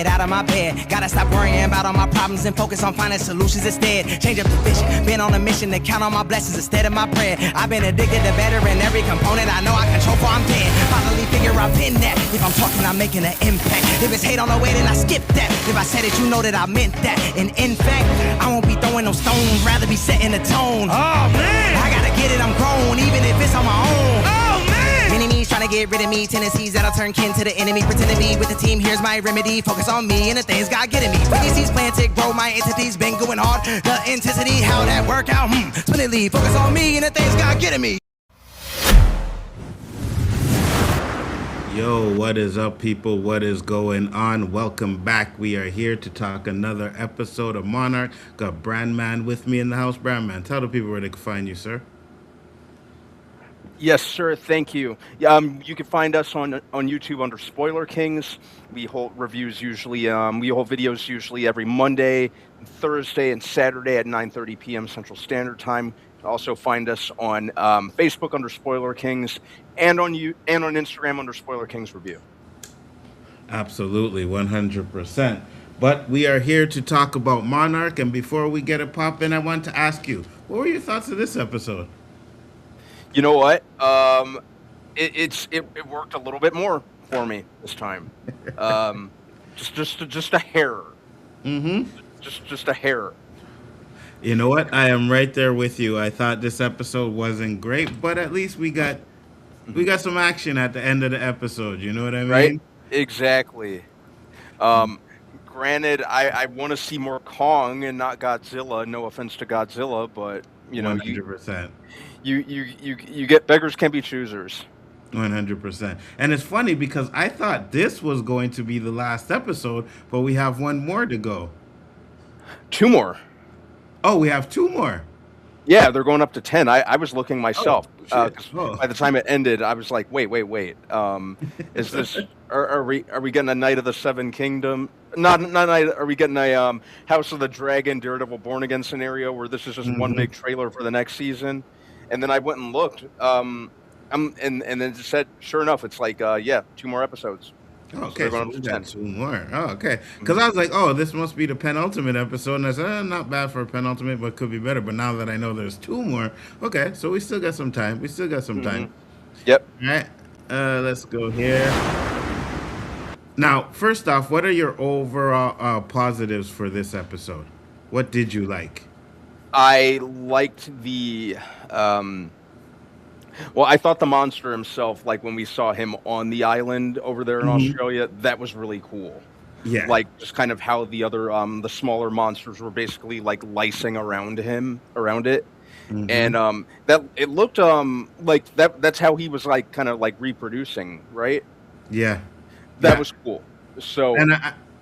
get out of my bed. Gotta stop worrying about all my problems and focus on finding solutions instead. Change up the vision, been on a mission to count on my blessings instead of my bread. I've been addicted to better in every component I know I control before I'm dead. Finally figure I've been that. If I'm talking, I'm making an impact. If it's hate on the way, then I skip that. If I said it, you know that I meant that. And in fact, I won't be throwing no stones, rather be setting the tone. Oh man, I gotta get it, I'm grown, even if it's on my own. Oh man, enemies trying to get rid of me, tendencies that'll turn kin to the enemy. Pretend to be with the team, here's my remedy. Focus on me and the things God getting me. When these plans to grow, my entity's been going hard. The intensity, how that work out, splendidly. Focus on me and the things God getting me. Yo, what is up, people? What is going on? Welcome back. We are here to talk another episode of Monarch. Got Brandman with me in the house. Brandman, tell the people where they can find you, sir. Yes, sir. Thank you. You can find us on YouTube under Spoiler Kings. We hold reviews usually. We hold videos usually every Monday, Thursday, and Saturday at 9:30 p.m. Central Standard Time. You can also find us on Facebook under Spoiler Kings and on Instagram under Spoiler Kings Review. Absolutely, 100%. But we are here to talk about Monarch, and before we get it popping, I want to ask you, what were your thoughts of this episode? You know what? It worked a little bit more for me this time. Just a hair. Mm-hmm. Just a hair. You know what? I am right there with you. I thought this episode wasn't great, but at least we got some action at the end of the episode. You know what I mean? Right? Exactly. Granted, I want to see more Kong and not Godzilla. No offense to Godzilla, but you know, 100%. You get beggars can't be choosers. 100%. And it's funny because I thought this was going to be the last episode, but we have one more to go. 2 more. Oh, we have 2 more. Yeah, they're going up to 10. I was looking myself. By the time it ended, I was like, wait. Is this? Are we getting a Night of the Seven Kingdom? Not night. Are we getting a House of the Dragon, Daredevil Born Again scenario where this is just one big trailer for the next season? And then I went and looked, and then it said, sure enough, it's like 2 more episodes. Okay, so we got 2 more. Oh, okay. Because I was like, oh, this must be the penultimate episode. And I said, not bad for a penultimate, but could be better. But now that I know there's 2 more, okay, so we still got some time. Time. Yep. All right, let's go here. Now, first off, what are your overall positives for this episode? What did you like? I liked the... Well, I thought the monster himself, like when we saw him on the island over there in Australia, that was really cool. Yeah. Like just kind of how the other, the smaller monsters were basically like licing around it. And that it looked like that's how he was like kind of like reproducing, right? Yeah. That was cool. So and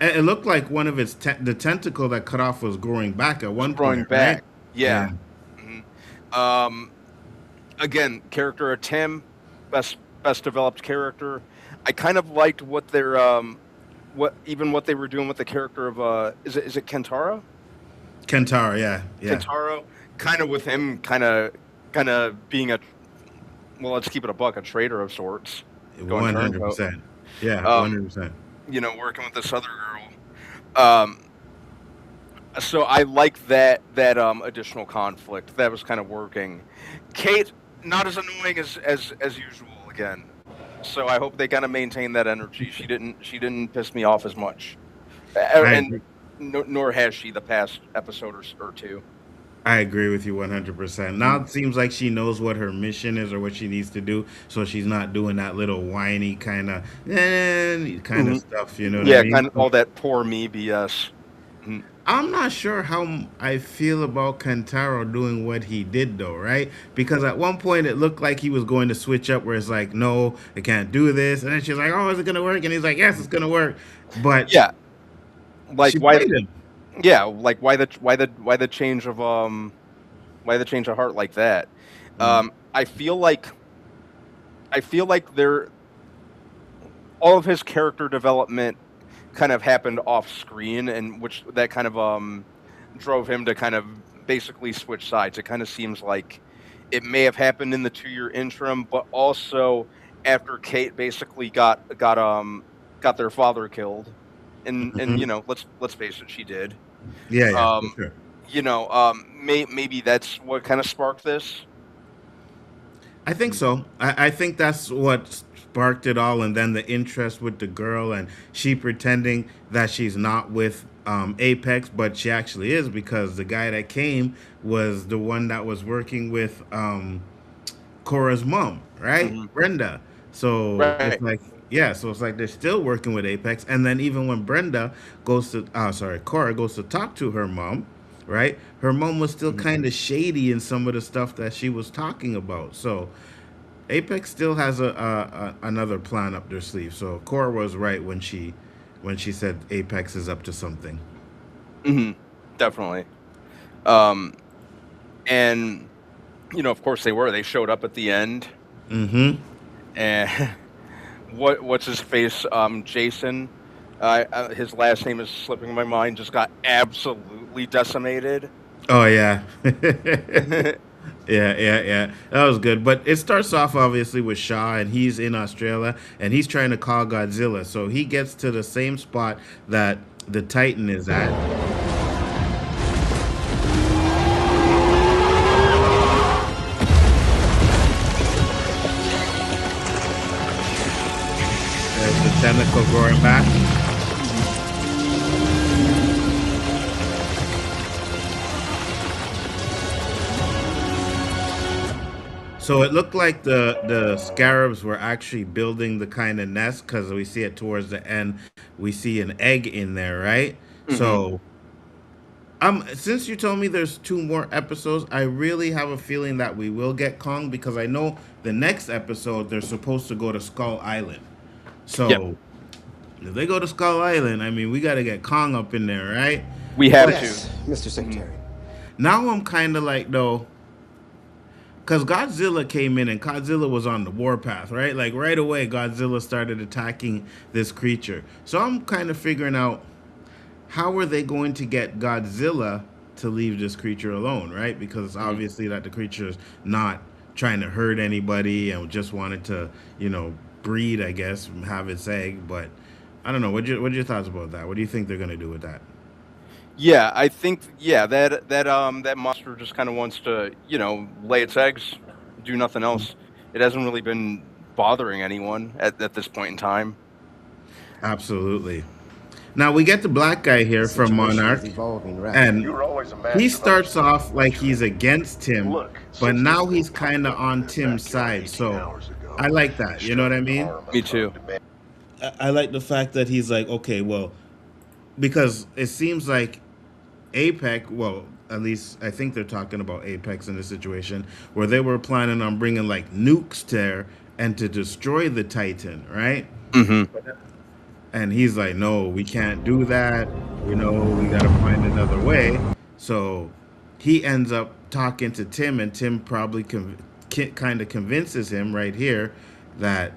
it looked like one of its the tentacle that cut off was growing back at one point. Growing back. Right? Yeah. Mm-hmm. Again, character of Tim, best developed character. I kind of liked what they're what they were doing with the character of is it Kentaro? Kentaro, yeah. Kentaro, kind of with him, kind of being let's keep it a buck, a traitor of sorts. 100%. Yeah, 100%. You know, working with this other girl. So I like that additional conflict. That was kind of working. Kate, not as annoying as usual again. So I hope they kind of maintain that energy. She didn't piss me off as much, and nor has she the past episode or 2. I agree with you 100%. Now it seems like she knows what her mission is or what she needs to do, so she's not doing that little whiny kind of stuff. You know what I mean? Yeah, kind of all that poor me BS. I'm not sure how I feel about Kentaro doing what he did, though, right? Because at one point it looked like he was going to switch up where it's like, no, I can't do this. And then she's like, oh, is it going to work? And he's like, yes, it's going to work. But yeah, like why him. Yeah, like why the change of heart like that? I feel like all of his character development kind of happened off screen, and which that kind of drove him to kind of basically switch sides. It kind of seems like it may have happened in the 2-year interim, but also after Kate basically got their father killed. and Mhm. let's face it, she did. Yeah, yeah, for Um, sure. maybe that's what kind of sparked this. I think so. I think that's what sparked it all, and then the interest with the girl, and she pretending that she's not with Apex, but she actually is because the guy that came was the one that was working with Cora's mom, right? Hmm. Brenda. So it's Right. like, yeah, so it's like they're still working with Apex. And then even when Brenda goes to, Cora goes to talk to her mom, right? Her mom was still Mhm. kind of shady in some of the stuff that she was talking about. So Apex still has another plan up their sleeve. So Cora was right when she said Apex is up to something. Hmm. Definitely. Um, and of course they were. They showed up at the end, Mm-hmm. and what's his face? Jason. His last name is slipping my mind. Just got absolutely decimated. Oh yeah. Yeah, yeah, yeah. That was good. But it starts off obviously with Shaw, and he's in Australia, and he's trying to call Godzilla. So he gets to the same spot that the Titan is at. There's the tentacle growing back. So it looked like the scarabs were actually building the kind of nest because we see it towards the end. We see an egg in there, right? Hmm. So since you told me there's two more episodes, I really have a feeling that we will get Kong because I know the next episode they're supposed to go to Skull Island. Yep. So if they go to Skull Island, I mean we got to get Kong up in there, right? We have But to. Yes, Mr. Hmm. Secretary. now I'm kind of like though, because Godzilla came in and Godzilla was on the warpath, right? Like right away, Godzilla started attacking this creature. So I'm kind of figuring out how are they going to get Godzilla to leave this creature alone, right? Because it's Hmm. obviously that the creature is not trying to hurt anybody and just wanted to, breed, I guess, and have its egg. But I don't know. What are your thoughts about that? What do you think they're gonna do with that? Yeah, I think that monster just kind of wants to lay its eggs, do nothing else. It hasn't really been bothering anyone at this point in time. Absolutely. Now we get the black guy The here from situation Monarch, is evolving rapidly. and You were always a he master of starts understanding off like what you're he's in. against Tim, Look, but since now this he's thing kind of popped up in on his Tim's backyard side. 18 So hours ago, I like he that. You know what I started mean? Me harming too. undemanding. I like the fact that he's like, okay, well, because it seems like Apex, well, at least I think they're talking about Apex in this situation, where they were planning on bringing like nukes there and to destroy the Titan, right? Hmm. And he's like, no, we can't do that. We got to find another way. So he ends up talking to Tim, and Tim probably kind of convinces him right here that,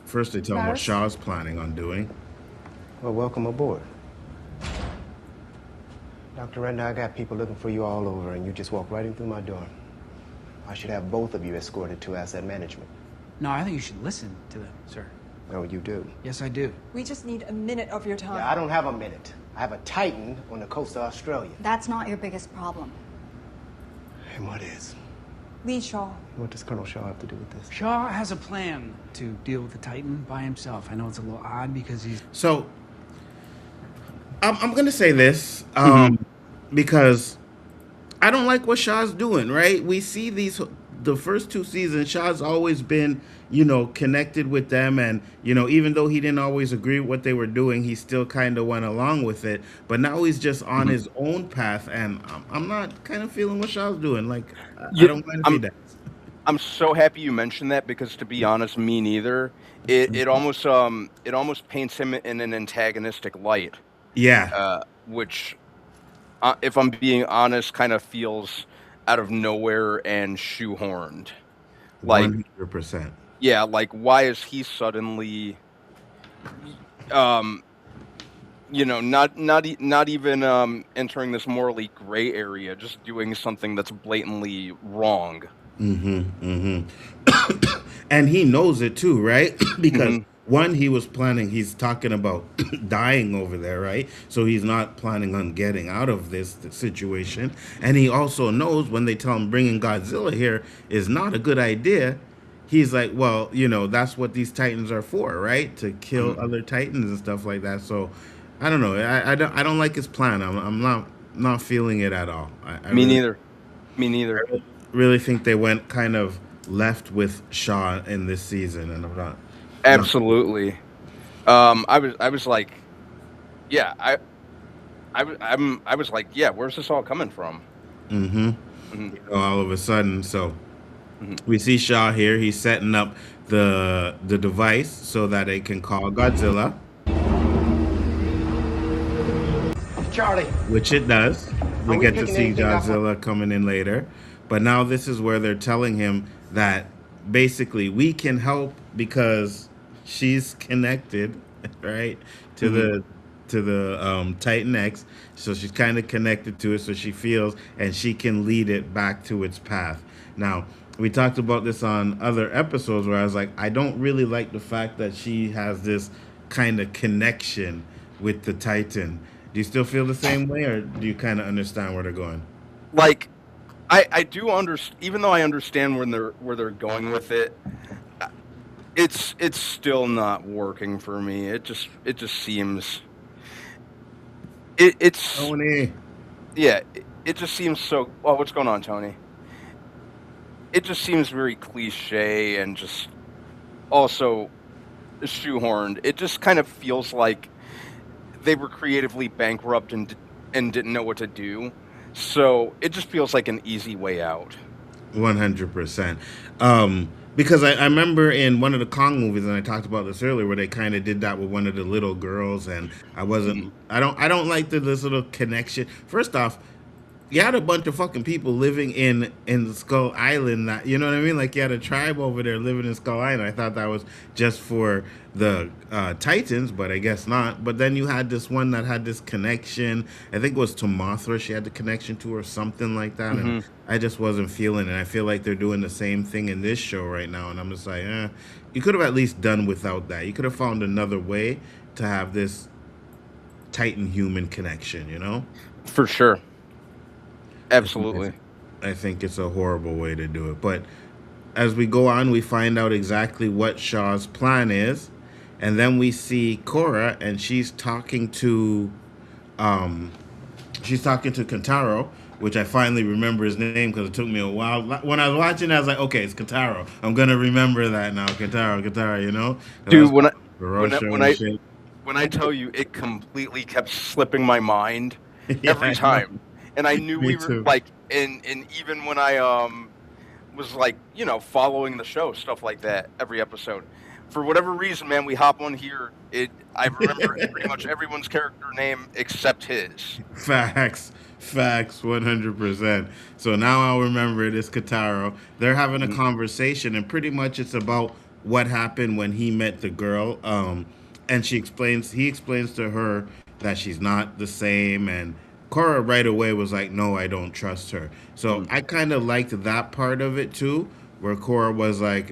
first they tell him what Paris? Shaw's planning on doing. Well, welcome aboard. Dr. Renda, I got people looking for you all over, and you just walked right in through my door. I should have both of you escorted to asset management. No, I think you should listen to them, sir. Oh, you do? Yes, I do. We just need a minute of your time. Yeah, I don't have a minute. I have a Titan on the coast of Australia. That's not your biggest problem. And what is? Lee Shaw. What does Colonel Shaw have to do with this? Shaw has a plan to deal with the Titan by himself. I know it's a little odd because he's... So I'm gonna say this because I don't like what Shaw's doing. Right? We see the first two seasons. Shaw's always been connected with them, and even though he didn't always agree with what they were doing, he still kind of went along with it. But now he's just on his own path, and I'm not kind of feeling what Shaw's doing. Like I Yeah, don't mind if he does. I'm so happy you mentioned that because, to be honest, me neither. It almost paints him in an antagonistic light, Yeah, which, if I'm being honest, kind of feels out of nowhere and shoehorned. Like, 100%. yeah, like why is he suddenly, um, not even entering this morally gray area, just doing something that's blatantly wrong. Mm-hmm. Mm-hmm. And he knows it too, right? Because Hmm. one, he was planning, he's talking about dying over there, right? So he's not planning on getting out of this situation. And he also knows when they tell him bringing Godzilla here is not a good idea. He's like, well, that's what these Titans are for, right? To kill other Titans and stuff like that. So I don't know. I don't like his plan. I'm not feeling it at all. I Me really, neither. Me neither. really think they went kind of left with Shaw in this season, and I'm not. Absolutely. I was like, yeah, I was like, yeah, where's this all coming from? All of a sudden, so Mhm. we see Shaw here. He's setting up the device so that it can call Godzilla, Charlie. which it does. We we get to picking see anything up? Godzilla coming in later, but now this is where they're telling him that basically we can help because she's connected, right, to the Titan X. So she's kind of connected to it, so she feels, and she can lead it back to its path. Now, we talked about this on other episodes where I was like, I don't really like the fact that she has this kind of connection with the Titan. Do you still feel the same way, or do you kind of understand where they're going? Like, I do understand, even though I understand where they're going with it. It's still not working for me. It just seems it's Tony. yeah. It just seems so. Well, what's going on, Tony? It just seems very cliche and just also shoehorned. It just kind of feels like they were creatively bankrupt and didn't know what to do. So it just feels like an easy way out. 100%. Because I remember in one of the Kong movies, and I talked about this earlier, where they kind of did that with one of the little girls, and I don't like this little connection. First off, you had a bunch of fucking people living in Skull Island. That, you know what I mean? Like, you had a tribe over there living in Skull Island. I thought that was just for the Titans, but I guess not. But then you had this one that had this connection. I think it was to Mothra. She had the connection to, or something like that. And I just wasn't feeling it. I feel like they're doing the same thing in this show right now, and I'm just like, you could have at least done without that. You could have found another way to have this Titan human connection. For sure. Absolutely. I think it's a horrible way to do it. But as we go on, we find out exactly what Shaw's plan is. And then we see Korra, and she's talking to Kentaro, which I finally remember his name because it took me a while. When I was watching, I was like, okay, it's Kentaro. I'm gonna remember that now. Kentaro. Dude, when I tell you, it completely kept slipping my mind every time. And I knew we were too. like, and even when I was like, following the show, stuff like that, every episode. For whatever reason, man, we hop on here. I remember pretty much everyone's character name except his. Facts, 100%. So now I'll remember it is Kataro. They're having a conversation, and pretty much it's about what happened when he met the girl. And he explains to her that she's not the same, and Korra right away was like, no, I don't trust her. So I kind of liked that part of it too, where Korra was like,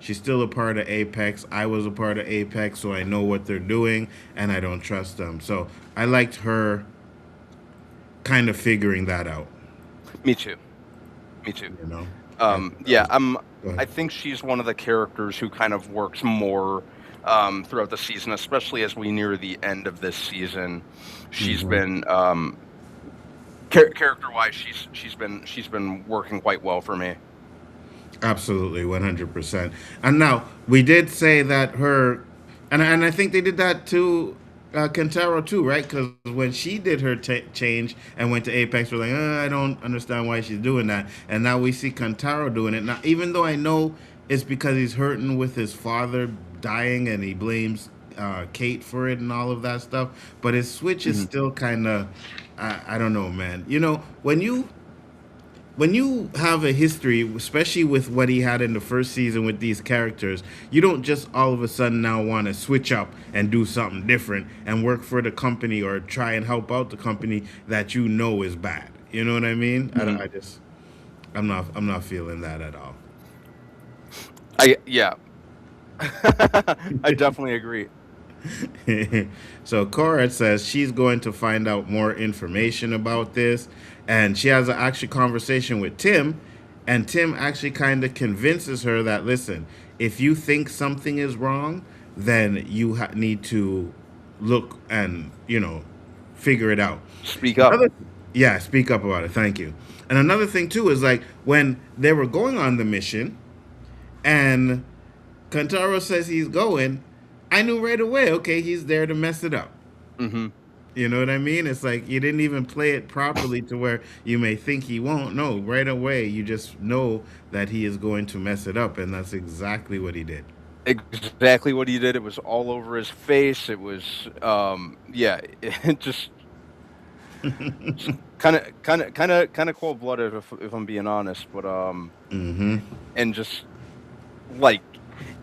she's still a part of Apex. I was a part of Apex, so I know what they're doing, and I don't trust them. So I liked her kind of figuring that out. Me too. Yeah, I think she's one of the characters who kind of works more throughout the season, especially as we near the end of this season. She's been character-wise, she's been working quite well for me. Absolutely, 100%. And now we did say that her, and I think they did that to Kentaro too, right? Because when she did her change and went to Apex, we're like, I don't understand why she's doing that. And now we see Kentaro doing it. Now, even though I know it's because he's hurting with his father dying and he blames Kate for it and all of that stuff, but his switch is still kind of, I don't know, man. When you have a history, especially with what he had in the first season with these characters, you don't just all of a sudden now want to switch up and do something different and work for the company or try and help out the company that you know is bad. You know what I mean? I'm not feeling that at all. I definitely agree. So Cora says she's going to find out more information about this, and she has an actual conversation with Tim, and Tim actually kind of convinces her that, listen, if you think something is wrong, then you need to look and figure it out. Speak up. Another, yeah, speak up about it. Thank you. And another thing too is like when they were going on the mission, and Kantaro says he's going, I knew right away, okay, he's there to mess it up. Hmm. You know what I mean? It's like you didn't even play it properly to where you may think he won't. No, right away, you just know that he is going to mess it up, and that's exactly what he did. Exactly what he did. It was all over his face. It was, yeah, it just kind of cold blooded if I'm being honest. But Mm-hmm. and just like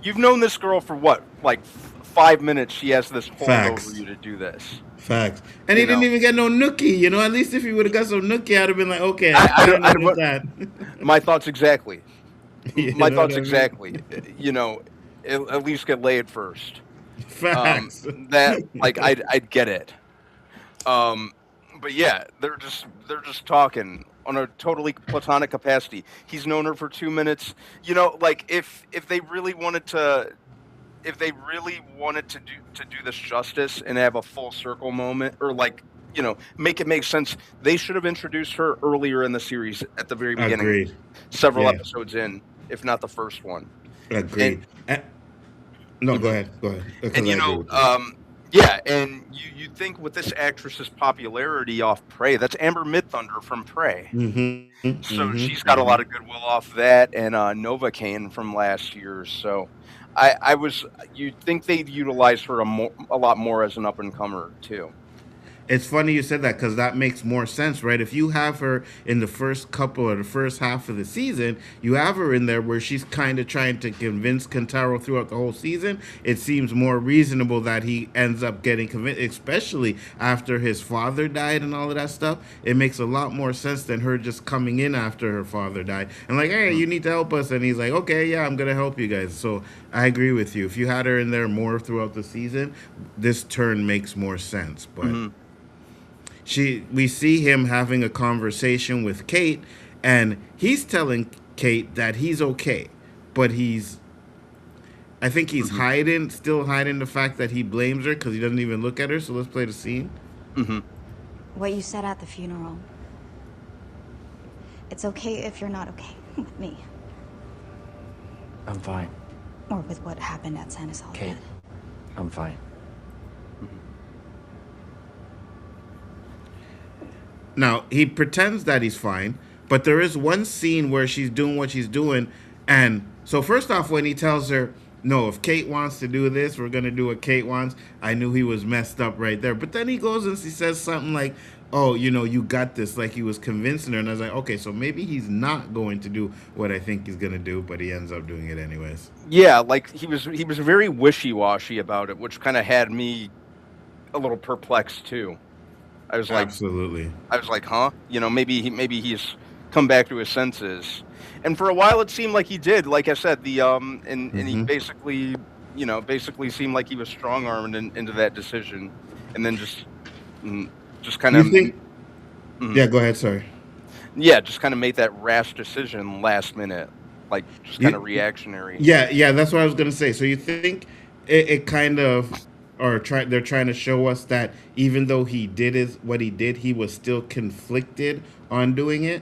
you've known this girl for what, like 5 minutes. She has this hold Facts. over you to do this. Facts. And he You didn't know, even get no nookie. At least if he would have got some nookie, I'd have been like, okay, I, I don't I, know I, that. my thoughts exactly. You My know what thoughts I mean? exactly. At least get laid first. Facts. That like I'd get it. But yeah, they're just talking on a totally platonic capacity. He's known her for 2 minutes. Like if they really wanted to. If they really wanted to do this justice and have a full circle moment, or like make it make sense, they should have introduced her earlier in the series at the very beginning, Agreed. several Yeah. episodes in, if not the first one. And Agreed. No, go mhm. ahead. Go ahead. Because and I agree with you. yeah, and you think with this actress's popularity off Prey, that's Amber Midthunder from Prey. Mm-hmm. So Mm-hmm. she's got a Mm-hmm. lot of goodwill off that, and Novocaine from last year. So you'd think they'd utilize her a lot more as an up and comer too. It's funny you said that because that makes more sense, right? If you have her in the first couple or the first half of the season, you have her in there where she's kind of trying to convince Kentaro throughout the whole season. It seems more reasonable that he ends up getting convinced, especially after his father died and all of that stuff. It makes a lot more sense than her just coming in after her father died and like, hey, you need to help us. And he's like, okay, yeah, I'm going to help you guys. So I agree with you. If you had her in there more throughout the season, this turn makes more sense. But Hmm. we see him having a conversation with Kate, and he's telling Kate that he's okay, but I think he's still hiding the fact that he blames her because he doesn't even look at her. So let's play the scene. Hmm. What you said at the funeral. It's okay if you're not okay with me. I'm fine. Or with what happened at Santa's Kate, Holiday. I'm fine. Now, he pretends that he's fine, but there is one scene where she's doing what she's doing. And so, first off, when he tells her, no, if Kate wants to do this, we're going to do what Kate wants, I knew he was messed up right there. But then he goes and he says something like, oh, you got this, like he was convincing her. And I was like, okay, so maybe he's not going to do what I think he's going to do, but he ends up doing it anyways. Yeah, like he was very wishy-washy about it, which kind of had me a little perplexed too. I was like, Absolutely. huh? Maybe he's come back to his senses. And for a while, it seemed like he did. Like I said, and he basically seemed like he was strong-armed into that decision, and then just kind You of, think? Yeah, go ahead. Sorry. yeah, just kind of made that rash decision last minute, like just kind of reactionary. Yeah, that's what I was gonna say. So you think it kind of, they're trying to show us that even though he did what he did, he was still conflicted on doing it?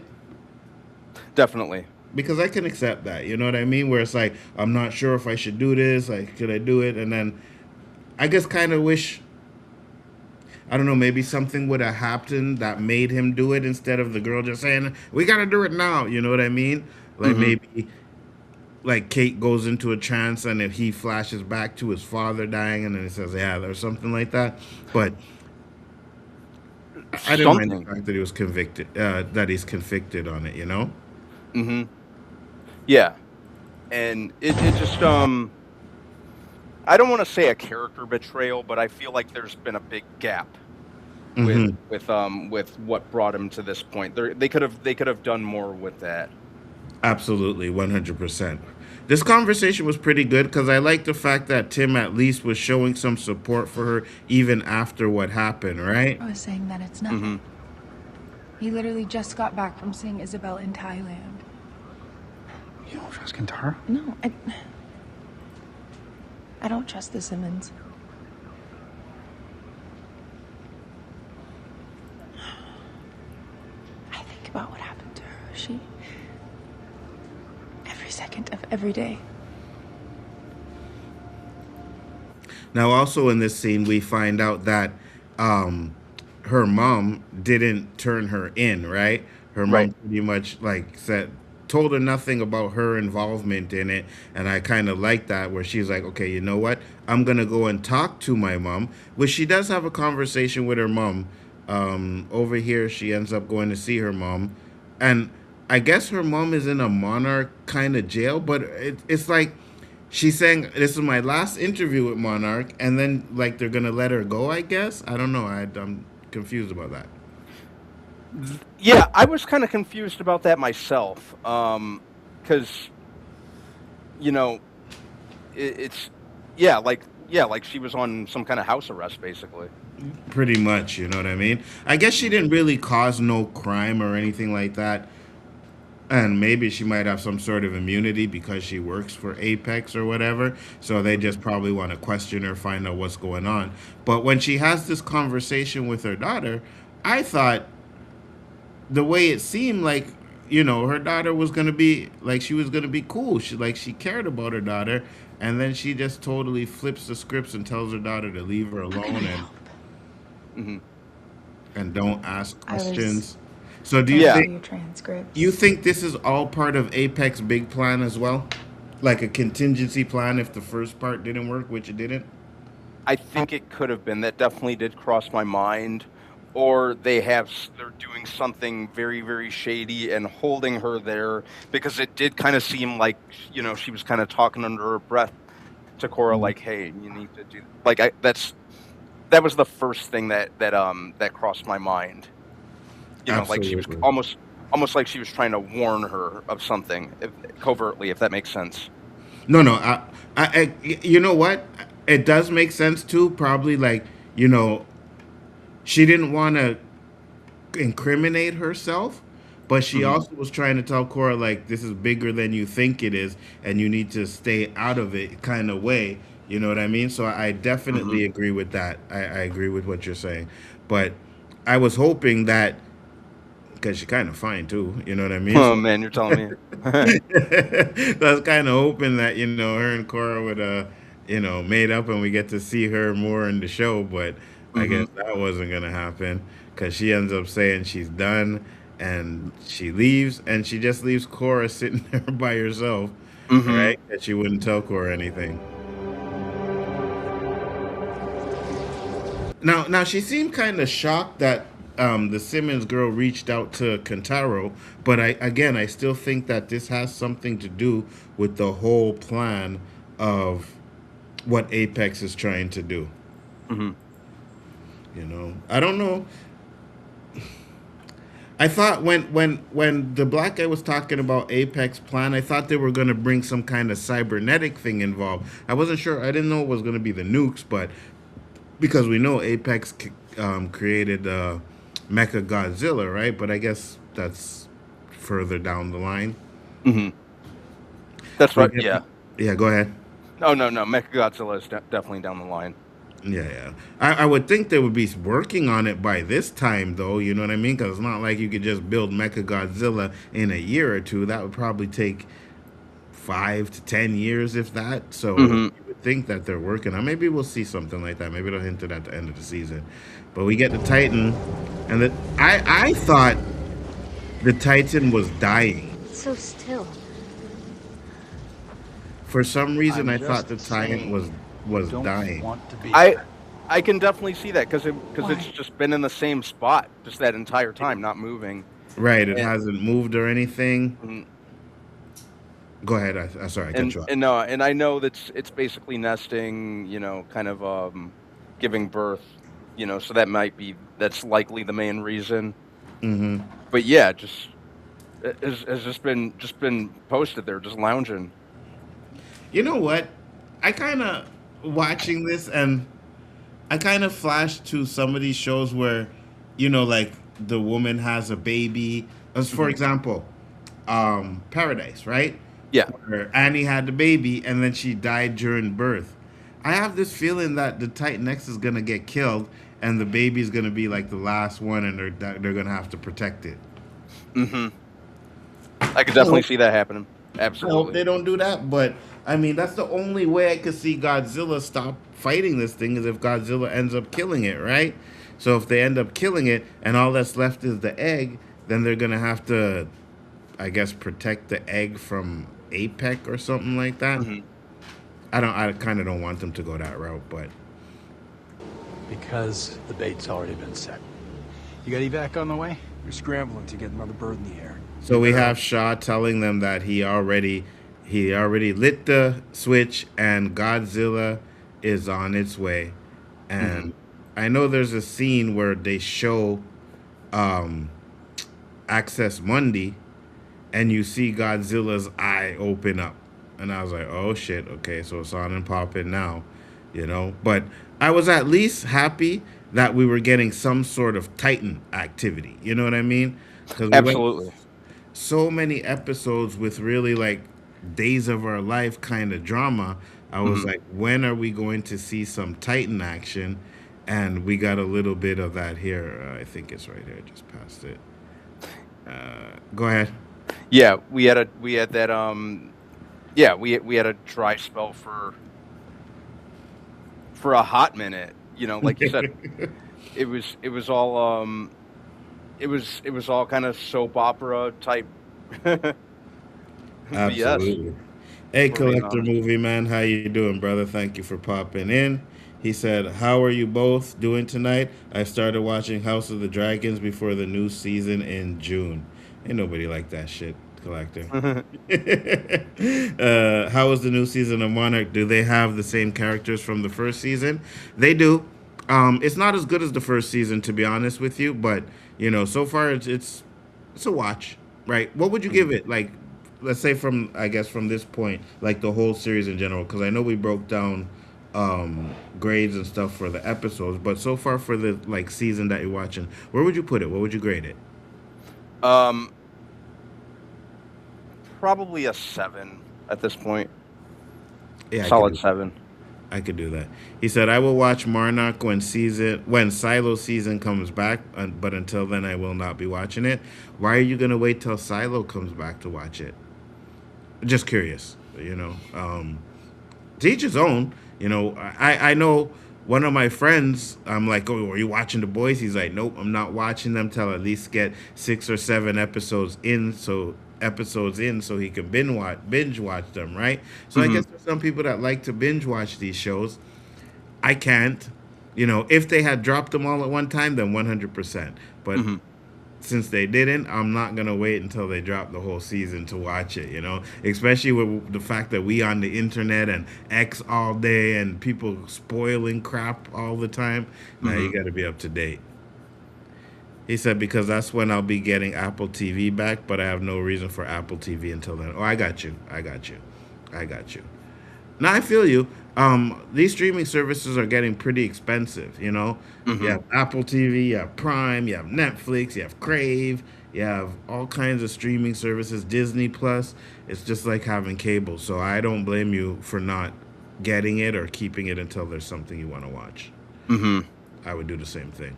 Definitely. Because I can accept that, you know what I mean? Where it's like, I'm not sure if I should do this, like, could I do it? And then I just kind of wish, I don't know, maybe something would have happened that made him do it instead of the girl just saying, we gotta do it now, you know what I mean? Like maybe like Kate goes into a trance and if he flashes back to his father dying and then he says, yeah, or something like that. But I didn't mind the fact that he was convicted, that he's convicted on it, you know? Mm-hmm. Yeah. And it just I don't want to say a character betrayal, but I feel like there's been a big gap with what brought him to this point. They could have done more with that. Absolutely, 100%. This conversation was pretty good because I like the fact that Tim at least was showing some support for her even after what happened, right? I was saying that it's nothing. He literally just got back from seeing Isabel in Thailand. You don't trust Kintaro? No, I don't trust the Simmons. I think about what happened to her. She... every second of every day. Now, also in this scene, we find out that her mom didn't turn her in, right? Her mom Right. pretty much like told her nothing about her involvement in it, and I kind of like that where she's like, okay, you know what? I'm gonna go and talk to my mom, which she does have a conversation with her mom. Over here, she ends up going to see her mom, and I guess her mom is in a Monarch kind of jail, but it's like she's saying this is my last interview with Monarch, and then like they're gonna let her go. I guess I don't know. I'm confused about that. Yeah, I was kind of confused about that myself, because you know, it's like she was on some kind of house arrest, basically. Pretty much, you know what I mean? I guess she didn't really cause no crime or anything like that. And maybe she might have some sort of immunity because she works for Apex or whatever. So they just probably want to question her, find out what's going on. But when she has this conversation with her daughter, I thought the way it seemed like, her daughter was going to be like, she was going to be cool. She cared about her daughter. And then she just totally flips the scripts and tells her daughter to leave her alone and don't ask questions. So do you think Your transcripts. you think this is all part of Apex big plan as well? Like a contingency plan if the first part didn't work, which it didn't? I think it could have been. That definitely did cross my mind. Or they're doing something very, very shady and holding her there, because it did kind of seem like, she was kind of talking under her breath to Cora, like, "Hey, you need to do like that was the first thing that crossed my mind. Like she was Absolutely. almost like she was trying to warn her of something, covertly, if that makes sense. No. You know what? It does make sense too. Probably like, she didn't want to incriminate herself, but she also was trying to tell Cora like this is bigger than you think it is, and you need to stay out of it, kind of way. You know what I mean? So I definitely agree with that. I agree with what you're saying, but I was hoping that because she's kind of fine too. You know what I mean? Oh man, you're telling me. So I was kind of hoping that her and Cora would made up and we get to see her more in the show, but I guess that wasn't gonna happen because she ends up saying she's done and she leaves, and she just leaves Cora sitting there by herself, right? That she wouldn't tell Cora anything. Now she seemed kind of shocked that the Simmons girl reached out to Kentaro, but I still think that this has something to do with the whole plan of what Apex is trying to do. I don't know. I thought when the black guy was talking about Apex plan, I thought they were going to bring some kind of cybernetic thing involved. I wasn't sure. I didn't know it was going to be the nukes, but because we know Apex created Mecha Godzilla, right? But I guess that's further down the line. That's right. Yeah. Yeah, go ahead. No. Mechagodzilla is definitely down the line. Yeah. I would think they would be working on it by this time, though. You know what I mean? Because it's not like you could just build Mecha Godzilla in a year or two. That would probably take 5 to 10 years, if that. So you would think that they're working on. Maybe we'll see something like that. Maybe they'll hint it at the end of the season. But we get the Titan, and I thought the Titan was dying. It's so still. For some reason, I I'm thought the just Titan saying, was don't dying. want to be I can definitely see that because it's just been in the same spot just that entire time, not moving. Right, it And- hasn't moved or anything. Mhm. Go ahead. I'm sorry, I cut you off. And I know that it's basically nesting, kind of giving birth, so that's likely the main reason. But yeah, just it has just been posted there, just lounging. You know what? I kind of watching this, and I kind of flashed to some of these shows where, like the woman has a baby. As for example, Paradise, right? Yeah. Where Annie had the baby and then she died during birth. I have this feeling that the Titan X is gonna get killed and the baby's gonna be like the last one, and they're gonna have to protect it. Mm-hmm. I could definitely see that happening. I hope Absolutely. they don't do that, but I mean that's the only way I could see Godzilla stop fighting this thing is if Godzilla ends up killing it, right? So if they end up killing it and all that's left is the egg, then they're gonna have to, I guess, protect the egg from APEC or something like that. Mm-hmm. I kind of don't want them to go that route, but Because the bait's already been set. You got evac on the way? We're scrambling to get another bird in the air. so we have Shaw telling them that he already lit the switch and Godzilla is on its way. And I know there's a scene where they show Access Monday and you see Godzilla's eye open up. And I was like, oh shit, okay, so it's on and popping now, But I was at least happy that we were getting some sort of Titan activity. You know what I mean? Because Absolutely. so many episodes with really like days of our life kind of drama. I was like, when are we going to see some Titan action? And we got a little bit of that here. I think it's right here. I just passed it. Go ahead. Yeah, we had that we had a dry spell for a hot minute. Like you said, it was all kind of soap opera type. Absolutely. BS. Hey, Collector Movie Man, how you doing, brother? Thank you for popping in. He said, how are you both doing tonight? I started watching House of the Dragons before the new season in June. Ain't nobody like that shit, Collector. How was the new season of Monarch? Do they have the same characters from the first season? They do. It's not as good as the first season, to be honest with you, but so far it's a watch, right? What would you give it? Like, let's say from this point, like the whole series in general, because I know we broke down grades and stuff for the episodes, but so far for the like season that you're watching, where would you put it? What would you grade it? Probably a 7 at this point. Yeah, solid 7. I could do that. He said, I will watch Monarch when Silo season comes back, but until then I will not be watching it. Why are you going to wait till Silo comes back to watch it? Just curious, to each his own. I know one of my friends, I'm like, oh, are you watching The Boys? He's like, nope, I'm not watching them till at least get 6 or 7 episodes in, so he can binge watch them, right? So I guess there's some people that like to binge watch these shows. I can't. If they had dropped them all at one time, then 100%. But since they didn't, I'm not gonna wait until they drop the whole season to watch it. Especially with the fact that we on the internet and X all day and people spoiling crap all the time. Now you got to be up to date. He said, because that's when I'll be getting Apple TV back, but I have no reason for Apple TV until then. Oh, I got you. Now, I feel you. These streaming services are getting pretty expensive, You have Apple TV, you have Prime, you have Netflix, you have Crave, you have all kinds of streaming services, Disney Plus. It's just like having cable. So I don't blame you for not getting it or keeping it until there's something you want to watch. I would do the same thing.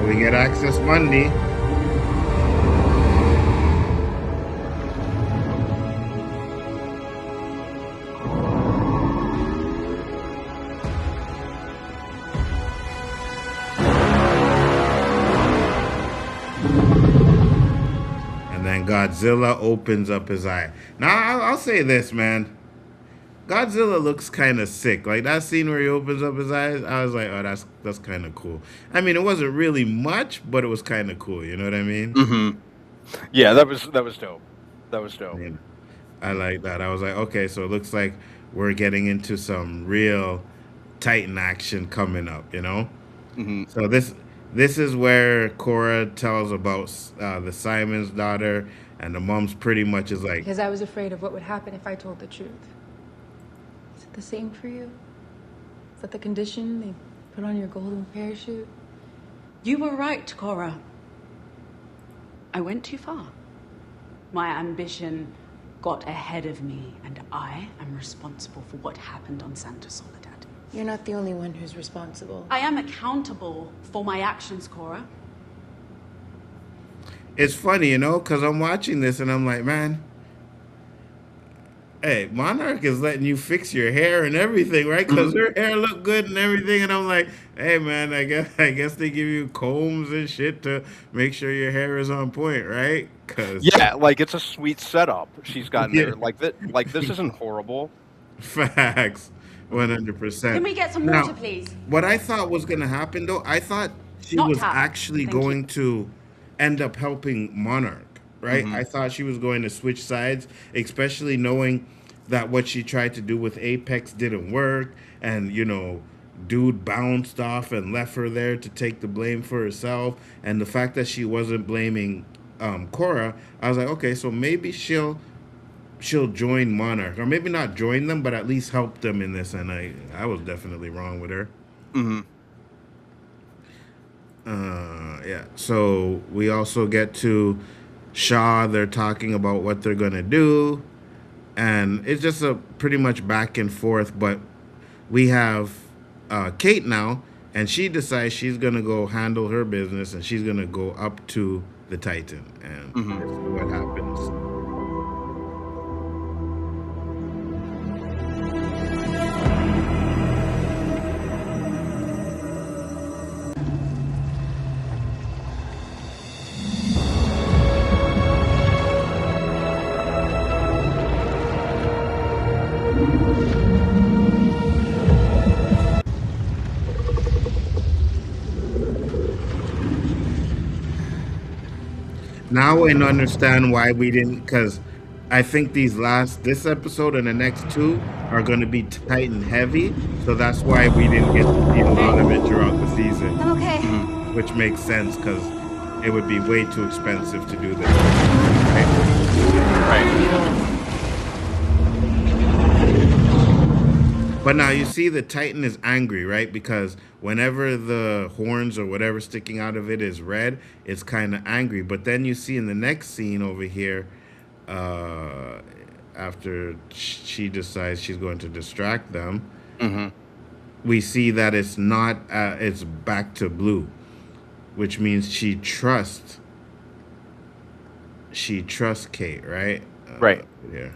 We get Access Monday. And then Godzilla opens up his eye. Now, I'll say this, man. Godzilla looks kind of sick. Like that scene where he opens up his eyes, I was like, oh, that's kind of cool. I mean, it wasn't really much, but it was kind of cool. You know what I mean? Yeah, that was dope. That was dope. Yeah, I like that. I was like, okay, so it looks like we're getting into some real Titan action coming up. So This is where Cora tells about the Simon's daughter, and the mom's pretty much is like, Because I was afraid of what would happen if I told the truth. Is it the same for you? Is that the condition they put on your golden parachute? You were right, Cora. I went too far. My ambition got ahead of me, and I am responsible for what happened on Santa Soledad. You're not the only one who's responsible. I am accountable for my actions, Cora. it's funny, you know, because I'm watching this and I'm like, man, hey, Monarch is letting you fix your hair and everything, right? Because her hair look good and everything, and I'm like, hey, man, I guess they give you combs and shit to make sure your hair is on point, right? Cause Yeah, like it's a sweet setup she's gotten Yeah. there. Like that, like this isn't horrible. Facts, 100%. Can we get some Now, water, please? what I thought was gonna happen though, I thought she Not was tap. actually Thank you. going to end up helping Monarch, right? I thought she was going to switch sides, especially knowing that what she tried to do with Apex didn't work, and you know, dude bounced off and left her there to take the blame for herself, and the fact that she wasn't blaming Cora, I was like, okay, so maybe she'll join Monarch, or maybe not join them, but at least help them in this. And I was definitely wrong with her. Yeah. So we also get to Shaw. They're talking about what they're gonna do, and it's just a pretty much back and forth. But we have Kate now, and she decides she's gonna go handle her business, and she's gonna go up to the Titan, and this is what happens. Now I understand why we didn't, because I think this episode and the next two are going to be Titan heavy, so that's why we didn't get to see a lot of it throughout the season. I'm okay. Which makes sense, because it would be way too expensive to do this. Right. But now you see the Titan is angry, right? Because whenever the horns or whatever sticking out of it is red, it's kind of angry. But then you see in the next scene over here, after she decides she's going to distract them, we see that it's not, it's back to blue, which means she trusts Kate, right? Right. Yeah.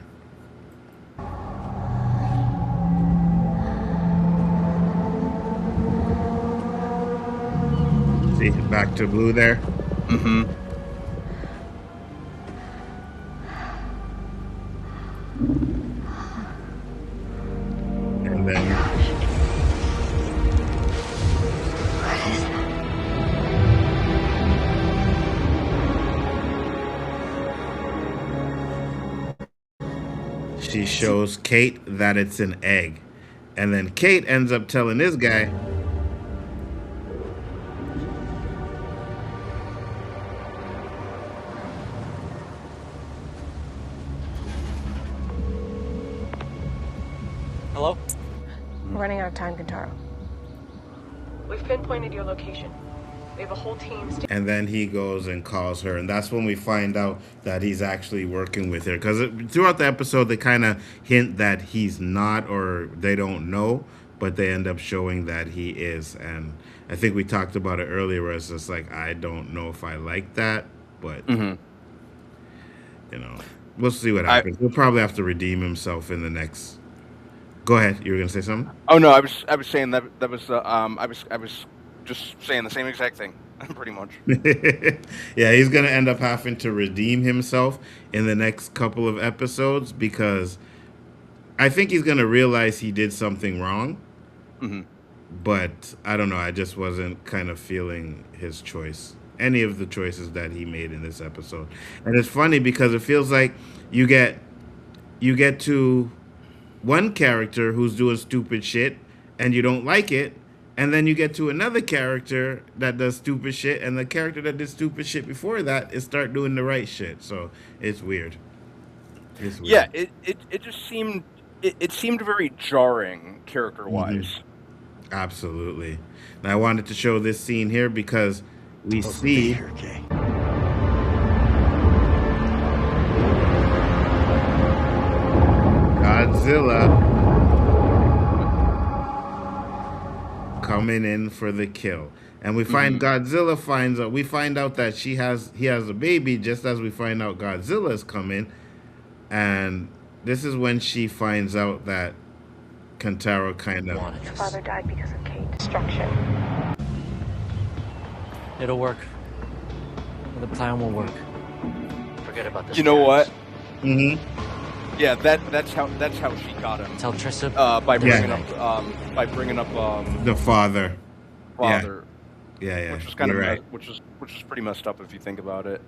See, back to blue there. And then she shows Kate that it's an egg. And then Kate ends up telling this guy, Hello? We're running out of time, Kentaro. We've pinpointed your location. We have a whole team. and then he goes and calls her, and that's when we find out that he's actually working with her. Because throughout the episode, they kind of hint that he's not, or they don't know, but they end up showing that he is. And I think we talked about it earlier, where it's just like, I don't know if I like that, but you know, we'll see what happens. He'll probably have to redeem himself in the next. Go ahead. You were gonna say something? Oh no, I was saying that was I was just saying the same exact thing, pretty much. Yeah, he's gonna end up having to redeem himself in the next couple of episodes, because I think he's gonna realize he did something wrong. But I don't know. I just wasn't kind of feeling his choice, any of the choices that he made in this episode. And it's funny because it feels like you get to one character who's doing stupid shit and you don't like it, And then you get to another character that does stupid shit, and the character that did stupid shit before that is start doing the right shit. So it's weird. It's weird. Yeah, it just seemed it seemed very jarring character-wise. Absolutely. And I wanted to show this scene here because we see Godzilla coming in for the kill. And we find Godzilla finds out, we find out that he has a baby just as we find out Godzilla's coming. And this is when she finds out that Kentaro kind of... Your father died because of Kate. Destruction. It'll work. The plan will work. Forget about this. You know what? Mm-hmm. Yeah, that's how she got him. Tell Trissa by bringing up the father. Yeah. Which was kind of right. which is pretty messed up if you think about it.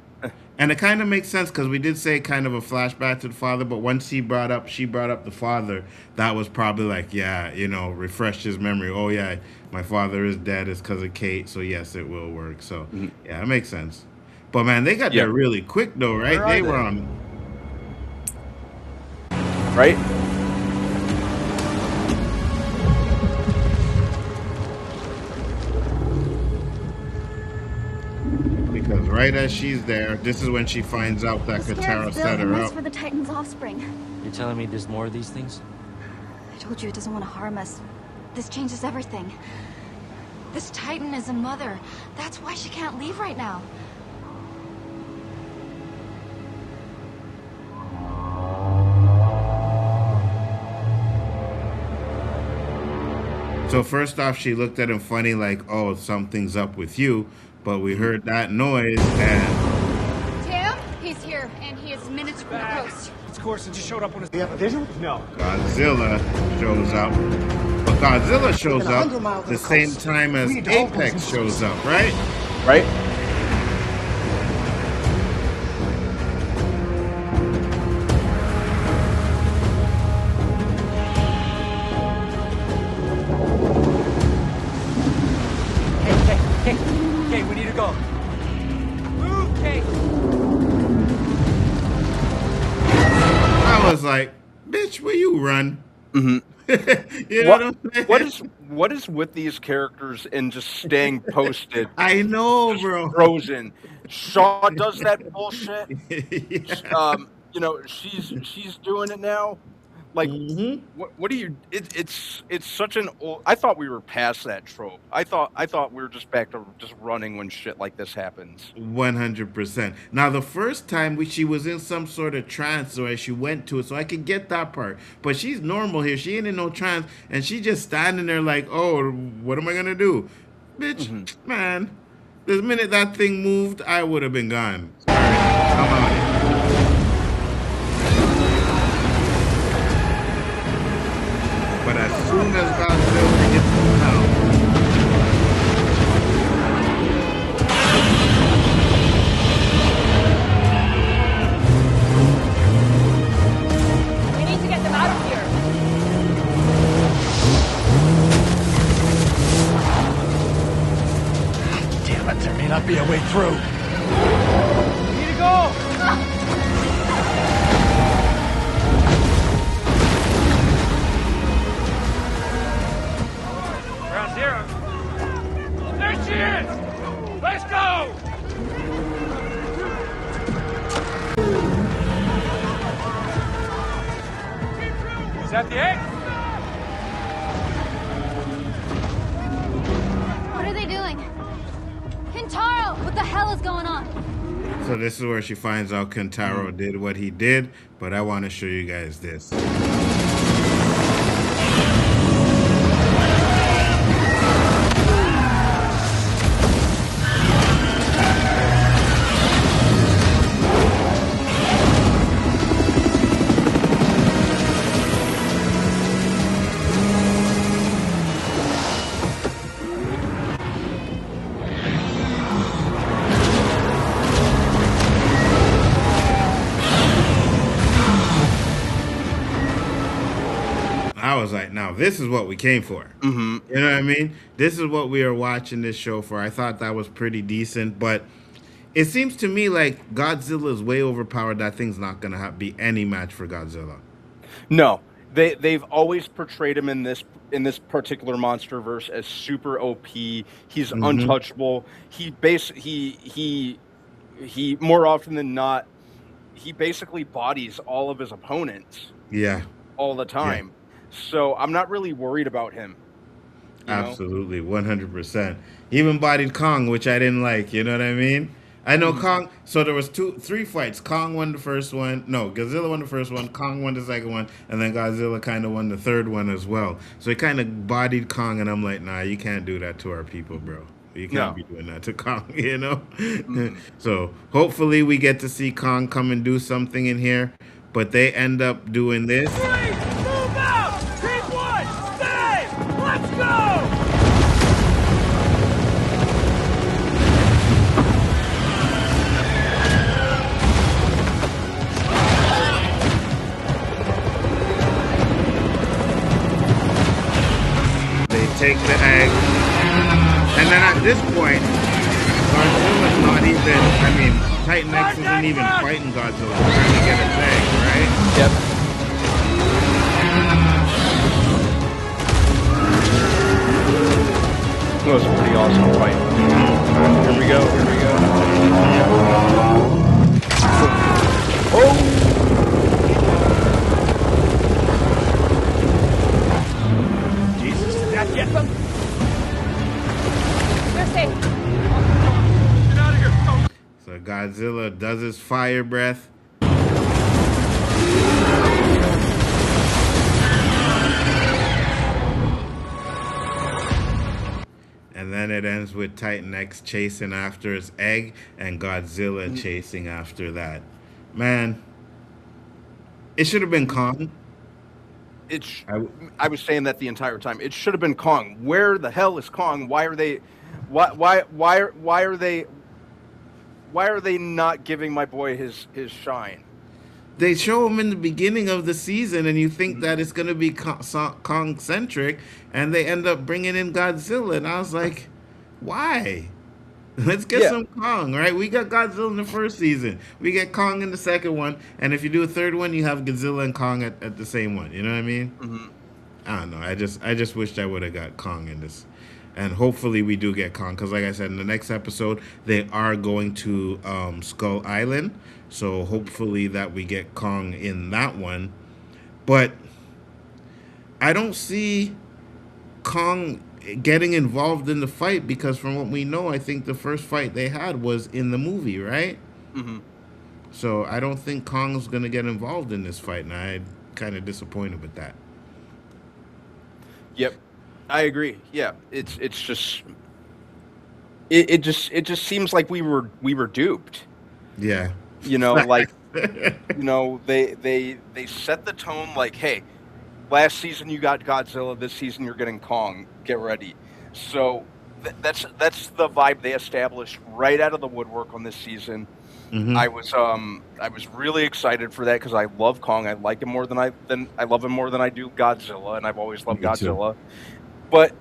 And it kind of makes sense because we did say kind of a flashback to the father, but once she brought up the father, that was probably like, yeah, you know, refreshed his memory. Oh yeah, my father is dead. It's because of Kate. So yes, it will work. So yeah, it makes sense. But man, they got there really quick though, right? They were on. Right? Because right as she's there, this is when she finds out that Kentaro set her up. For the Titan's offspring. You're telling me there's more of these things? I told you it doesn't want to harm us. This changes everything. This Titan is a mother. That's why she can't leave right now. So first off, she looked at him funny like, oh, something's up with you. But we heard that noise and... Tim, he's here, and he is minutes from the coast. It's Corson just showed up on his... You have a vision? No. Godzilla shows up. But Godzilla shows up the same time as Apex shows up, right? Right? Hey, we need to go. Move, Kate! I was like, bitch, will you run? You know what I'm saying? What is with these characters and just staying posted? I know, bro. Frozen. Shaw does that bullshit. You know, she's doing it now. Like, what do you? It's such an old. I thought we were past that trope. I thought we were just back to just running when shit like this happens. 100%. Now, the first time she was in some sort of trance, or she went to it, so I could get that part. But she's normal here. She ain't in no trance, and she just standing there like, oh, what am I gonna do, bitch? Man, the minute that thing moved, I would have been gone. Sorry, I'm out here. But as soon as Godzilla hits the ground, We need to get them out of here. Damn it, there may not be a way through. We need to go! Ground zero. There she is! Let's go! Is that the egg? What are they doing? Kentaro, what the hell is going on? so this is where she finds out Kentaro did what he did, but I want to show you guys this. now this is what we came for. Mm-hmm. You know what I mean? This is what we are watching this show for. I thought that was pretty decent, but it seems to me like Godzilla is way overpowered. That thing's not going to be any match for Godzilla. No, they've always portrayed him in this particular MonsterVerse as super OP. He's untouchable. He more often than not, he basically bodies all of his opponents. Yeah. All the time. Yeah. So I'm not really worried about him. Absolutely, 100%. He even bodied Kong, which I didn't like. You know what I mean? I know Kong. So there was 3 fights. Kong won the first one. No, Godzilla won the first one. Kong won the second one, and then Godzilla kind of won the third one as well. So he kind of bodied Kong, and I'm like, nah, you can't do that to our people, bro. You can't be doing that to Kong, you know? So hopefully we get to see Kong come and do something in here, but they end up doing this. Please, move out! Team 1, stay! Let's go! They take the egg. And then at this point, Godzilla's not even, Titan X isn't even fighting Godzilla. They're trying to get his egg, right? Yep. That was a pretty awesome fight. Here we go. Oh! Jesus, did that get them? They're safe. Get out of here. So Godzilla does his fire breath. And then it ends with Titan X chasing after his egg and Godzilla chasing after that. Man, it should have been Kong. I was saying that the entire time. It should have been Kong. Where the hell is Kong? Why are they not giving my boy his shine? They show him in the beginning of the season, and you think that it's going to be Kong-centric, and they end up bringing in Godzilla, and I was like, why? Let's get some Kong, right? We got Godzilla in the first season. We get Kong in the second one, and if you do a third one, you have Godzilla and Kong at the same one. You know what I mean? Mm-hmm. I don't know. I just wished I would have got Kong in this. And hopefully we do get Kong, because like I said, in the next episode, they are going to Skull Island. So hopefully that we get Kong in that one. But I don't see Kong getting involved in the fight, because from what we know, I think the first fight they had was in the movie, right? Mm-hmm. So I don't think Kong's going to get involved in this fight, and I'm kind of disappointed with that. Yep. I agree. Yeah, it's just it just seems like we were duped. Yeah. You know, like they set the tone like, hey, last season you got Godzilla, this season you're getting Kong. Get ready. So that's the vibe they established right out of the woodwork on this season. Mm-hmm. I was really excited for that, because I love Kong. I like him more than I love him more than I do Godzilla, and I've always loved Godzilla. But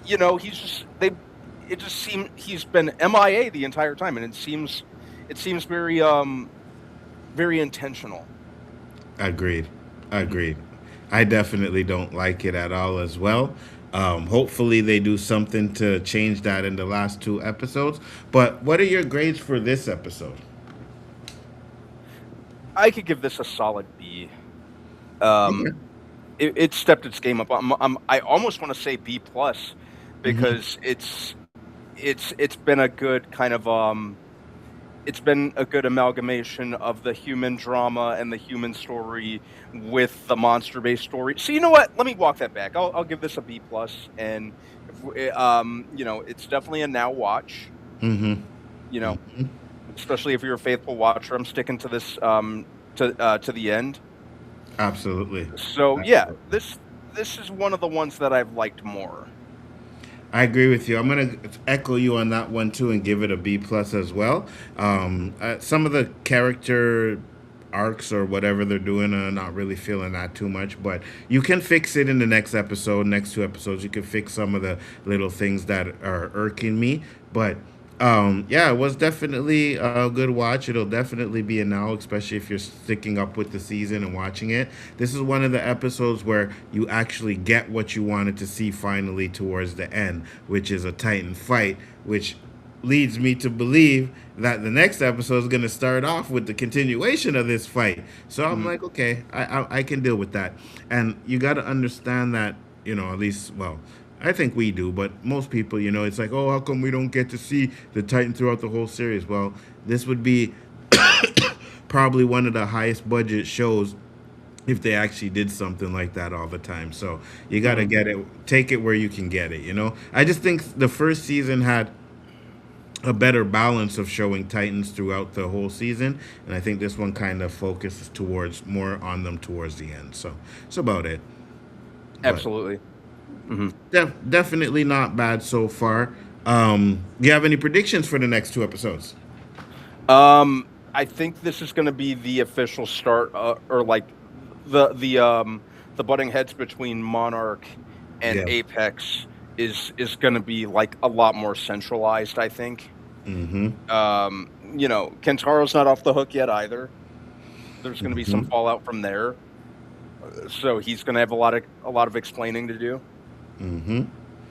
you know, it just seemed he's been MIA the entire time, and it seems very very intentional. Agreed. I definitely don't like it at all as well. Hopefully they do something to change that in the last 2 episodes. But what are your grades for this episode? I could give this a solid B. It stepped its game up. I almost want to say B+, because it's been a good kind of it's been a good amalgamation of the human drama and the human story with the monster-based story. So you know what? Let me walk that back. I'll give this a B+, and you know, it's definitely a now watch. Mm-hmm. You know, especially if you're a faithful watcher. I'm sticking to this to the end. Absolutely. So yeah, this is one of the ones that I've liked more. I agree with you. I'm going to echo you on that one too and give it a B+ as well. Some of the character arcs or whatever they're doing. Not really feeling that too much, but you can fix it in the next episode, next 2 episodes. You can fix some of the little things that are irking me, but yeah, it was definitely a good watch. It'll definitely be a now, especially if you're sticking up with the season and watching it. This is one of the episodes where you actually get what you wanted to see finally towards the end, which is a Titan fight, which leads me to believe that the next episode is going to start off with the continuation of this fight. So I'm like, okay, I can deal with that. And you got to understand that, at least, well, I think we do, but most people, it's like, oh, how come we don't get to see the Titan throughout the whole series? Well, this would be probably one of the highest budget shows if they actually did something like that all the time. So you got to get it, take it where you can get it, I just think the first season had a better balance of showing Titans throughout the whole season, and I think this one kind of focuses more on them towards the end. So that's about it. Absolutely. Definitely not bad so far. Do you have any predictions for the next 2 episodes? I think this is going to be the official start, or like the butting heads between Monarch and Apex is going to be like a lot more centralized, I think. Kentaro's not off the hook yet either. There's going to be some fallout from there, so he's going to have a lot of explaining to do.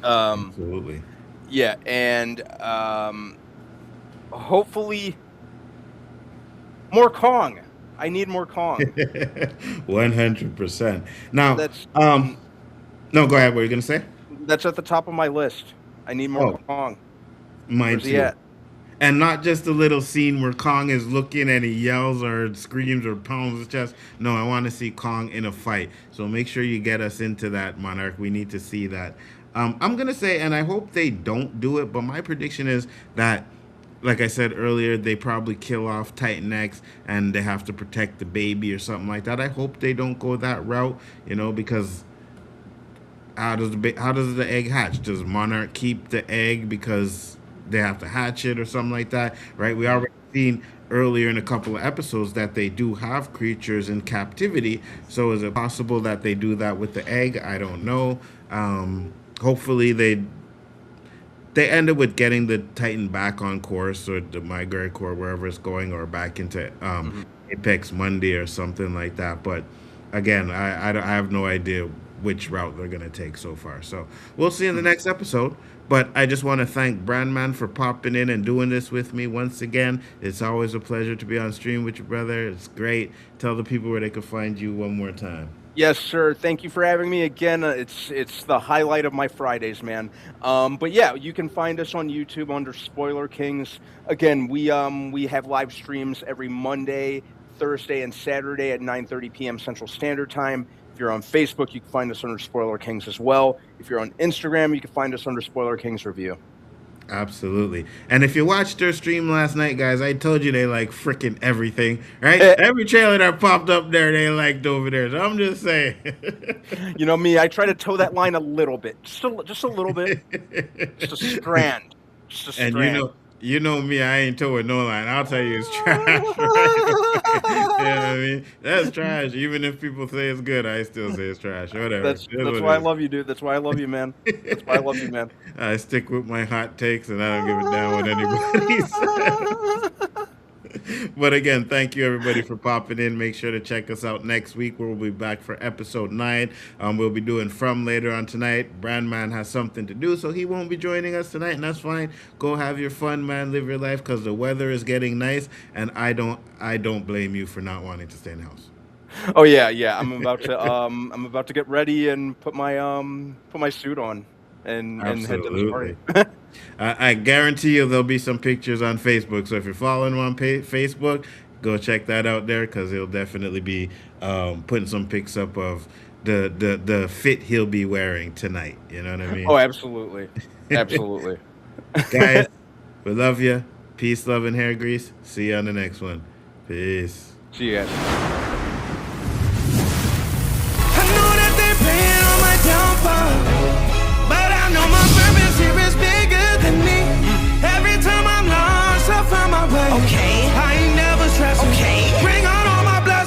Absolutely. Yeah, and hopefully more Kong. I need more Kong. 100%. Now, that's no, go ahead. What are you gonna say? That's at the top of my list. I need more Kong. Mine Where's too. he at? And not just a little scene where Kong is looking and he yells or screams or pounds his chest. No, I want to see Kong in a fight. So make sure you get us into that, Monarch. We need to see that. I'm going to say, and I hope they don't do it, but my prediction is that, like I said earlier, they probably kill off Titan X and they have to protect the baby or something like that. I hope they don't go that route, because how does the egg hatch? Does Monarch keep the egg because they have to hatch it or something like that, right? We already seen earlier in a couple of episodes that they do have creatures in captivity. So is it possible that they do that with the egg? I don't know. Hopefully they end up with getting the Titan back on course, or the Migratory Core, wherever it's going, or back into Apex Monday or something like that. But again, I have no idea which route they're going to take so far. So we'll see in the next episode. But I just want to thank Brandman for popping in and doing this with me once again. It's always a pleasure to be on stream with you, brother. It's great. Tell the people where they can find you one more time. Yes, sir. Thank you for having me again. It's the highlight of my Fridays, man. But yeah, you can find us on YouTube under Spoiler Kings. Again, we have live streams every Monday, Thursday, and Saturday at 9:30 p.m. Central Standard Time. If you're on Facebook, you can find us under Spoiler Kings as well. If you're on Instagram, you can find us under Spoiler Kings Review. Absolutely. And if you watched their stream last night, guys, I told you they like freaking everything, right? Every trailer that popped up there, they liked over there. So I'm just saying. You know me, I try to toe that line a little bit. Just a little bit. Just a strand. Just a strand. And you know me, I ain't towing no line. I'll tell you it's trash. You know what I mean? That's trash. Even if people say it's good, I still say it's trash. Whatever. That's why I love you, dude. That's why I love you, man. That's why I love you, man. I stick with my hot takes, and I don't give a damn what anybody says. But again, thank you everybody for popping in. Make sure to check us out next week where we'll be back for episode 9. We'll be doing From later on tonight. Brandman has something to do, so he won't be joining us tonight, and that's fine. Go have your fun, man. Live your life, because the weather is getting nice, and I don't blame you for not wanting to stay in the house. Oh yeah. I'm about to get ready and put my suit on and head to the party. I guarantee you there'll be some pictures on Facebook. So if you're following him on Facebook, go check that out there, because he'll definitely be putting some pics up of the fit he'll be wearing tonight. You know what I mean? Oh, absolutely. Absolutely. Guys, we love you. Peace, love, and hair grease. See you on the next one. Peace. See you guys. I know that they're playing on my downfall, but I know my purpose here is bigger than me. Every time I'm lost, I find my way. Okay, I ain't never stressing. Okay, bring on all my blood.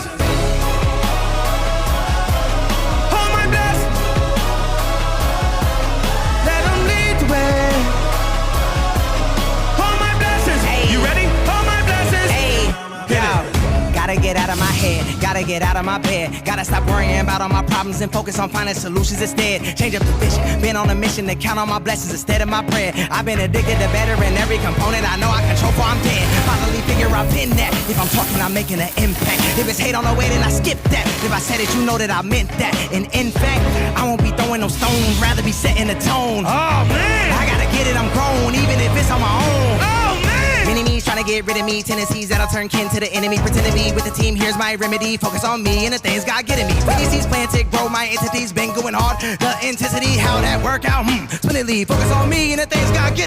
get out of my bed. Gotta stop worrying about all my problems and focus on finding solutions instead. Change up the vision, been on a mission to count on my blessings instead of my bread. I've been addicted to better in every component I know I control before I'm dead. Finally figure I've been that. If I'm talking, I'm making an impact. If it's hate on the way, then I skip that. If I said it, you know that I meant that. And in fact, I won't be throwing no stones, rather be setting the tone. Oh man, I gotta get it, I'm grown, even if it's on my own. Oh man. Enemies trying to get rid of me, tendencies that'll turn kin to the enemy. Pretend to be with the team, here's my remedy. Focus on me and the things God getting me. Seeds planted, grow my entities, been going hard. The intensity, how that work out, splendidly. Focus on me and the things God getting